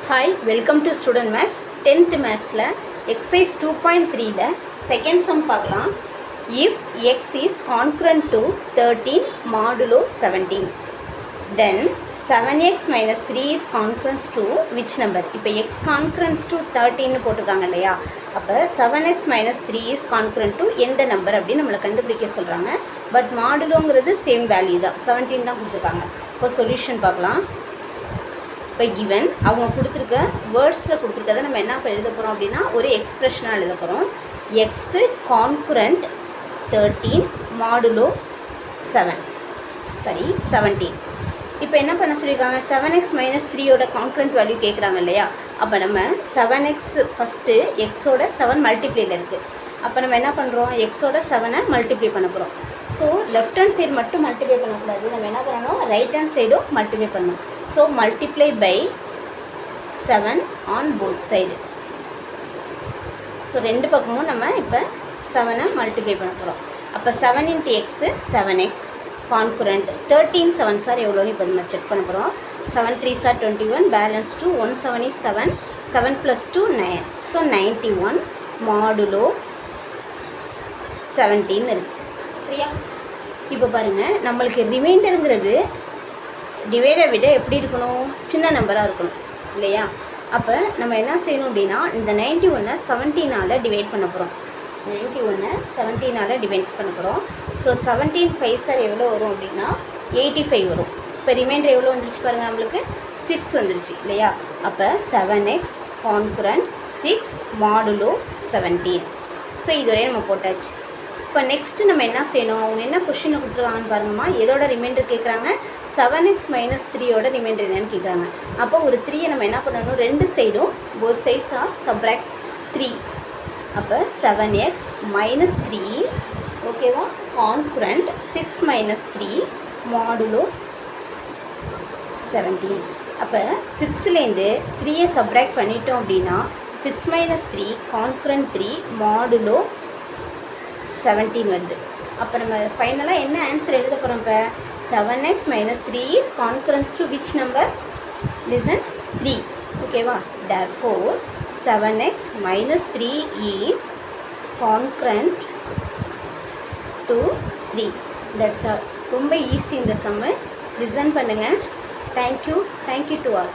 Hi, welcome to Student Maths. 10th Maths la exercise 2.3 la second sum பார்க்கலாம். If x is concurrent to 13 modulo 17, then 7x minus 3 is concurrent to which number? இப்போ x concurrent to 13 போட்டுருக்காங்க இல்லையா, அப்போ 7x minus 3 is concurrent to எந்த number அப்படின்னு நம்மளை கண்டுபிடிக்க சொல்கிறாங்க. பட் மாடுலோங்கிறது சேம் வேல்யூ தான், 17 தான் கொடுத்துருக்காங்க. இப்போ சொல்யூஷன் பார்க்கலாம். இப்போ கிவன் அவங்க கொடுத்துருக்க வேர்ட்ஸில் கொடுத்துருக்கதை நம்ம என்ன எழுத போகிறோம் அப்படின்னா ஒரு எக்ஸ்ப்ரெஷனாக எழுத போகிறோம். X congruent 13 modulo 17. இப்போ என்ன பண்ண சொல்லியிருக்காங்க, 7x மைனஸ் 3யோட கான்குரண்ட் வேல்யூ கேட்குறாங்க இல்லையா. அப்போ நம்ம 7x ஃபஸ்ட்டு எக்ஸோட 7 மல்டிப்ளேயில் இருக்குது. அப்போ நம்ம என்ன பண்ணுறோம், எக்ஸோட 7ஐ மல்டிப்ளை பண்ண போகிறோம். ஸோ லெஃப்ட் ஹேண்ட் சைடு மட்டும் மல்டிப்ளை பண்ணக்கூடாது, நம்ம என்ன பண்ணணும், ரைட் ஹேண்ட் சைடும் மல்டிப்ளை பண்ணணும். So multiply by 7 on both side. So ரெண்டு பக்கமும் நம்ம இப்போ 7ஐ மல்டிப்ளை பண்ண போகிறோம். அப்போ 7 into x 7x congruent 13 7 sir எவ்வளோன்னு இப்போ நம்ம செக் பண்ண போகிறோம். 7 3 sir 21, balance 2, 1 7 is 7, 7 + 2 9. So 91 modulo 17 இருக்குது. சரியா? இப்போ பாருங்கள், நம்மளுக்கு ரிமைண்டருங்கிறது டிவைடை விட எப்படி இருக்கணும், சின்ன நம்பராக இருக்கணும் இல்லையா. அப்போ நம்ம என்ன செய்யணும் அப்படின்னா, இந்த 91 17ஆல் டிவைட் பண்ண போகிறோம். 91 17ஆல் டிவைட் பண்ண போகிறோம். ஸோ 17 5 சார் எவ்வளோ வரும் அப்படின்னா 85 வரும். இப்போ ரிமைண்டர் எவ்வளோ வந்துருச்சு பாருங்கள், நம்மளுக்கு 6 வந்துருச்சு இல்லையா. அப்போ 7x கான்குரண்ட் 6 மாடுலோ 17. ஸோ இதுவரை நம்ம போட்டாச்சு. இப்போ நெக்ஸ்ட்டு நம்ம என்ன செய்யணும், அவங்க என்ன கொஷினை கொடுத்துருக்காங்கன்னு பாருங்கம்மா. எதோட ரிமைண்டர் கேட்குறாங்க, 7x மைனஸ் 3யோட ரிமைண்டர் என்னன்னு கேட்குறாங்க. அப்போ ஒரு 3யை நம்ம என்ன பண்ணணும், ரெண்டு சைடும் போத் சைட்ஸ் ஆர் சப்ராக்ட் 3. அப்போ 7x மைனஸ் 3 ஓகேவா கான்குரண்ட் 6 மைனஸ் 3 மாடுலோ 17. அப்போ 6லேருந்து 3யை சப்ராக்ட் பண்ணிட்டோம் அப்படின்னா 6 மைனஸ் 3 கான்குரண்ட் 3 மாடுலோ 17 வருது. அப்போ நம்ம ஃபைனலாக என்ன ஆன்சர் எழுத போகிறோம், இப்போ 7x minus 3 is concurrent to which number? Listen, 3. ஓகேவா? Therefore 7x minus 3 is concurrent to 3. That's all. ரொம்ப ஈஸி இந்த சம்மு. லிசன் பண்ணுங்கள். Thank you to all.